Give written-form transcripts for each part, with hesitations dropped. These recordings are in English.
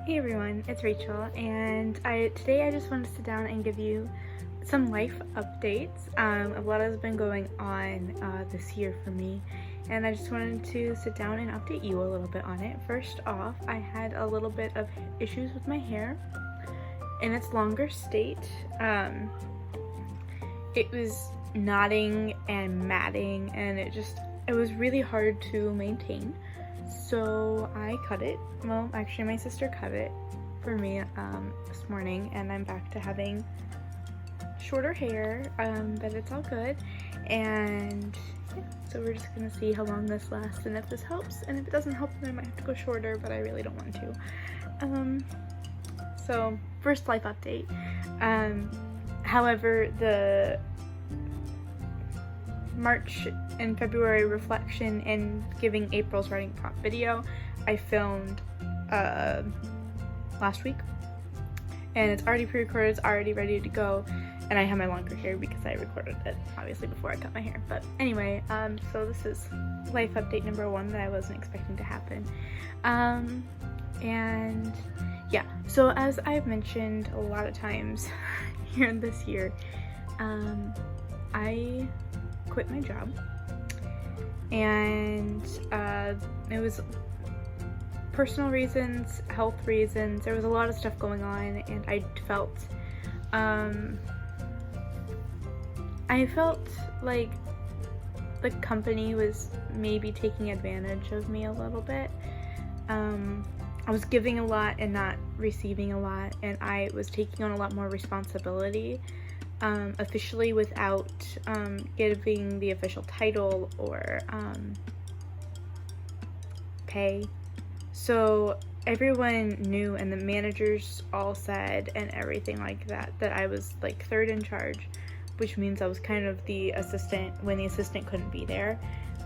Hey everyone, it's Rachel, and today I just wanted to sit down and give you some life updates. A lot has been going on this year for me, and I just wanted to sit down and update you a little bit on it. First off, I had a little bit of issues with my hair in its longer state. It was knotting and matting, and it was really hard to maintain. So I cut it. Well, actually my sister cut it for me this morning, and I'm back to having shorter hair, but it's all good. And yeah, so we're just gonna see how long this lasts and if this helps, and if it doesn't help then I might have to go shorter, but I really don't want to. So first life update. However, the March and February reflection and giving April's writing prompt video I filmed last week, and it's already pre-recorded, it's already ready to go, and I have my longer hair because I recorded it obviously before I cut my hair. But anyway, so this is life update number 1 that I wasn't expecting to happen. And yeah, so as I've mentioned a lot of times here this year, I quit my job, and it was personal reasons, health reasons. There was a lot of stuff going on, and I felt like the company was maybe taking advantage of me a little bit. I was giving a lot and not receiving a lot, and I was taking on a lot more responsibility officially without giving the official title or pay. So everyone knew, and the managers all said and everything like that, that I was like 3rd in charge, which means I was kind of the assistant when the assistant couldn't be there.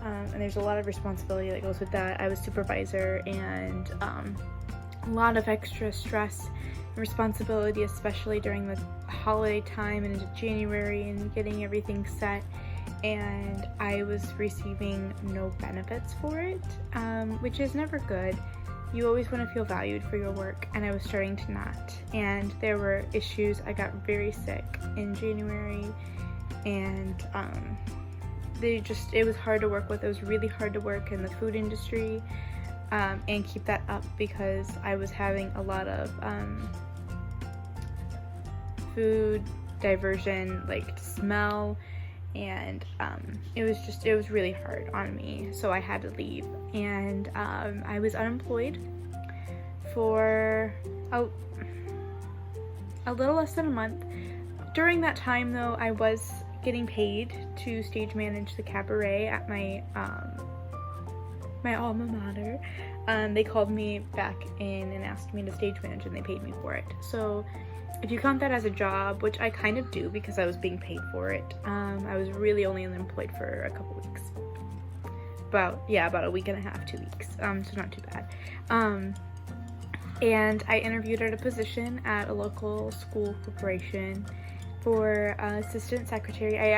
And there's a lot of responsibility that goes with that. I was supervisor, and a lot of extra stress and responsibility, especially during the holiday time and into January and getting everything set. And I was receiving no benefits for it, which is never good. You always want to feel valued for your work, and I was starting to not. And there were issues. I got very sick in January, and it was hard to work with. It was really hard to work in the food industry and keep that up, because I was having a lot of food diversion, like smell, and it was really hard on me, so I had to leave. And I was unemployed for a little less than a month. During that time though, I was getting paid to stage manage the cabaret at my my alma mater. They called me back in and asked me to stage manage, and they paid me for it. So if you count that as a job, which I kind of do because I was being paid for it, I was really only unemployed for a couple weeks. About a week and a half, 2 weeks, so not too bad. And I interviewed at a position at a local school corporation for assistant secretary. I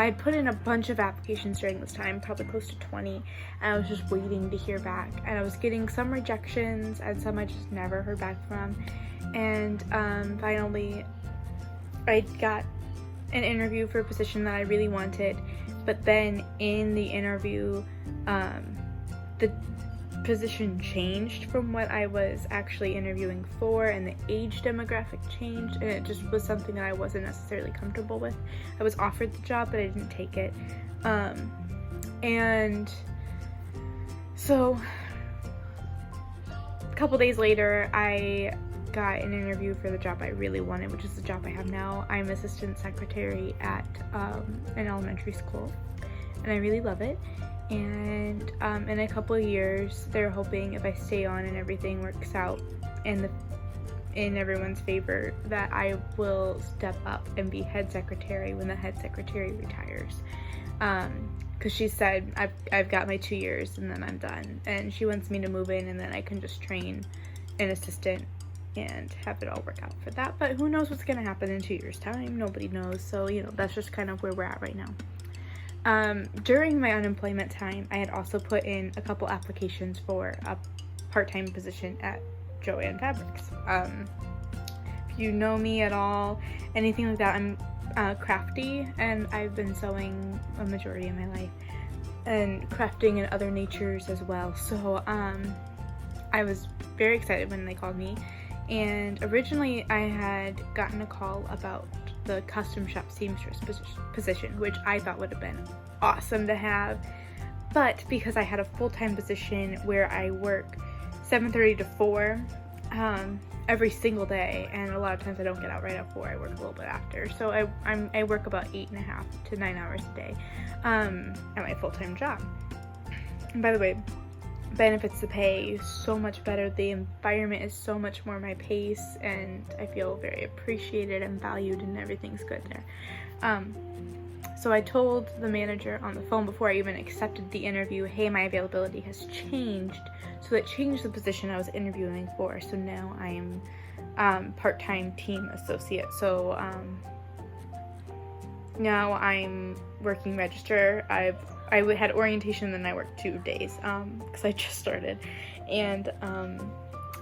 had put in a bunch of applications during this time, probably close to 20, and I was just waiting to hear back. And I was getting some rejections and some I just never heard back from. And finally I got an interview for a position that I really wanted, but then in the interview the position changed from what I was actually interviewing for, and the age demographic changed, and it just was something that I wasn't necessarily comfortable with. I was offered the job, but I didn't take it. And so a couple days later, I got an interview for the job I really wanted, which is the job I have now. I'm assistant secretary at an elementary school, and I really love it. And in a couple of years, they're hoping, if I stay on and everything works out in everyone's favor, that I will step up and be head secretary when the head secretary retires. Because she said I've got my 2 years and then I'm done, and she wants me to move in and then I can just train an assistant and have it all work out for that. But who knows what's gonna happen in 2 years time? Nobody knows. So that's just kind of where we're at right now. During my unemployment time, I had also put in a couple applications for a part-time position at Joann Fabrics. If you know me at all, anything like that, I'm crafty, and I've been sewing a majority of my life, and crafting in other natures as well. So I was very excited when they called me, and originally I had gotten a call about the custom shop seamstress position, which I thought would have been awesome to have, but because I had a full-time position where I work 7:30 to 4 every single day, and a lot of times I don't get out right at 4, I work a little bit after, so I work about 8.5 to 9 hours a day at my full-time job. And by the way, benefits the pay so much better, the environment is so much more my pace, and I feel very appreciated and valued, and everything's good there. So I told the manager on the phone before I even accepted the interview, hey, my availability has changed. So it changed the position I was interviewing for. So now I am part-time team associate. So now I'm working register. I had orientation, and then I worked 2 days because I just started. And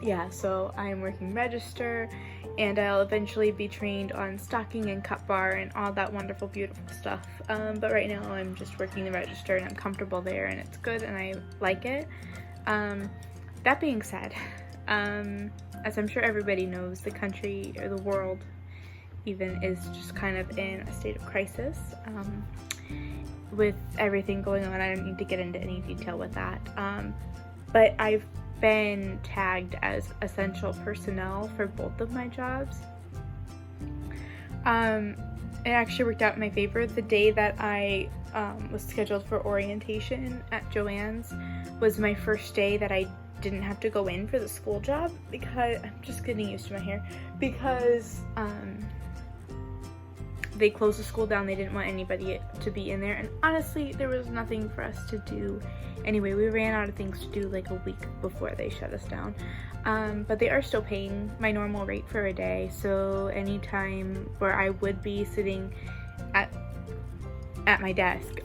yeah, so I'm working register, and I'll eventually be trained on stocking and cut bar and all that wonderful, beautiful stuff. But right now I'm just working the register, and I'm comfortable there, and it's good, and I like it. That being said, as I'm sure everybody knows, the country, or the world even, is just kind of in a state of crisis. With everything going on, I don't need to get into any detail with that. But I've been tagged as essential personnel for both of my jobs. It actually worked out in my favor. The day that I was scheduled for orientation at Joann's was my first day that I didn't have to go in for the school job, because I'm just getting used to my hair, because they closed the school down. They didn't want anybody to be in there, and honestly, there was nothing for us to do anyway. We ran out of things to do like a week before they shut us down. But they are still paying my normal rate for a day, so anytime where I would be sitting at my desk,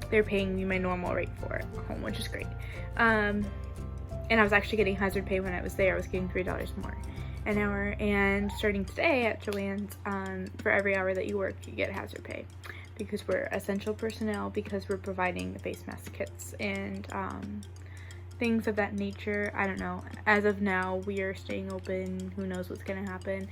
they're paying me my normal rate for it home, which is great. And I was actually getting hazard pay when I was there. I was getting $3 more an hour, and starting today at Joann's, for every hour that you work, you get hazard pay, because we're essential personnel, because we're providing the face mask kits and things of that nature. I don't know. As of now, we are staying open. Who knows what's gonna happen?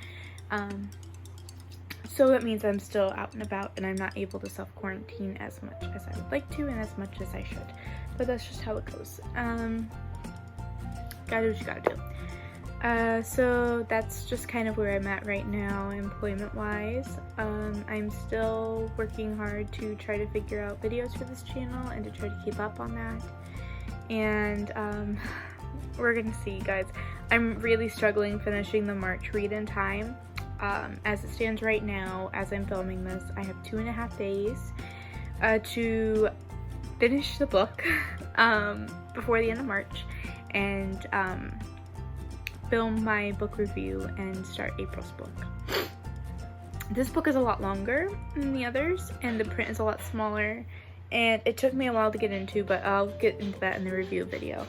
So that means I'm still out and about, and I'm not able to self-quarantine as much as I would like to, and as much as I should. But that's just how it goes. Gotta do what you gotta do. So that's just kind of where I'm at right now, employment-wise. I'm still working hard to try to figure out videos for this channel, and to try to keep up on that. And we're gonna see, guys. I'm really struggling finishing the March read in time. As it stands right now, as I'm filming this, I have 2.5 days to finish the book before the end of March, and film my book review and start April's book. This book is a lot longer than the others, and the print is a lot smaller, and it took me a while to get into, but I'll get into that in the review video.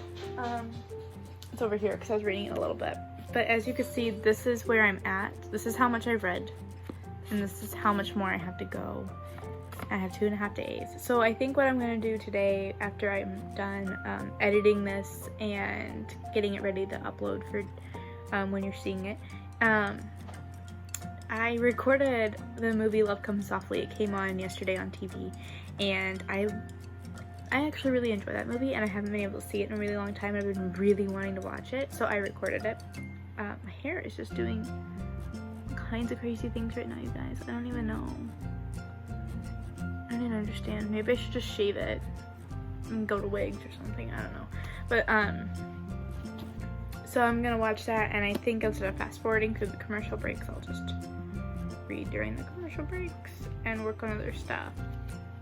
It's over here because I was reading it a little bit. But as you can see, this is where I'm at. This is how much I've read, and this is how much more I have to go. I have 2.5 days. So I think what I'm going to do today, after I'm done editing this and getting it ready to upload for when you're seeing it, I recorded the movie Love Comes Softly. It came on yesterday on TV, and I actually really enjoy that movie, and I haven't been able to see it in a really long time. I've been really wanting to watch it, so I recorded it. My hair is just doing all kinds of crazy things right now, you guys. I don't even know. I didn't understand. Maybe I should just shave it and go to wigs or something. I don't know. But so I'm gonna watch that, and I think instead of fast forwarding through the commercial breaks, I'll just read during the commercial breaks and work on other stuff.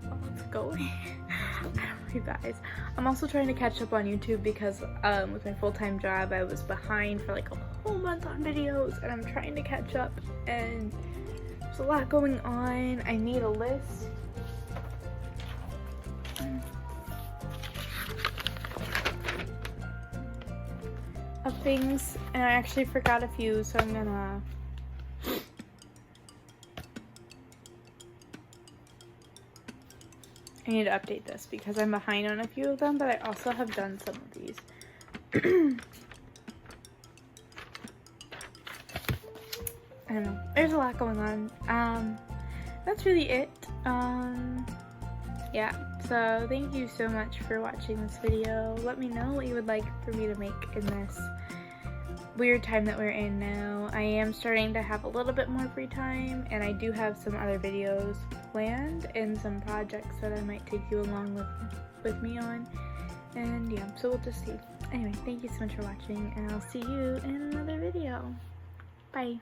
Let's go. I don't know, you guys. I'm also trying to catch up on YouTube, because with my full-time job, I was behind for like a whole month on videos, and I'm trying to catch up, and there's a lot going on. I need a list. of things, and I actually forgot a few, so I'm gonna I need to update this because I'm behind on a few of them, but I also have done some of these. I don't know. There's a lot going on. That's really it. Yeah, so thank you so much for watching this video. Let me know what you would like for me to make in this weird time that we're in now. I am starting to have a little bit more free time, and I do have some other videos planned and some projects that I might take you along with me on. And yeah, so we'll just see. Anyway, thank you so much for watching, and I'll see you in another video. Bye.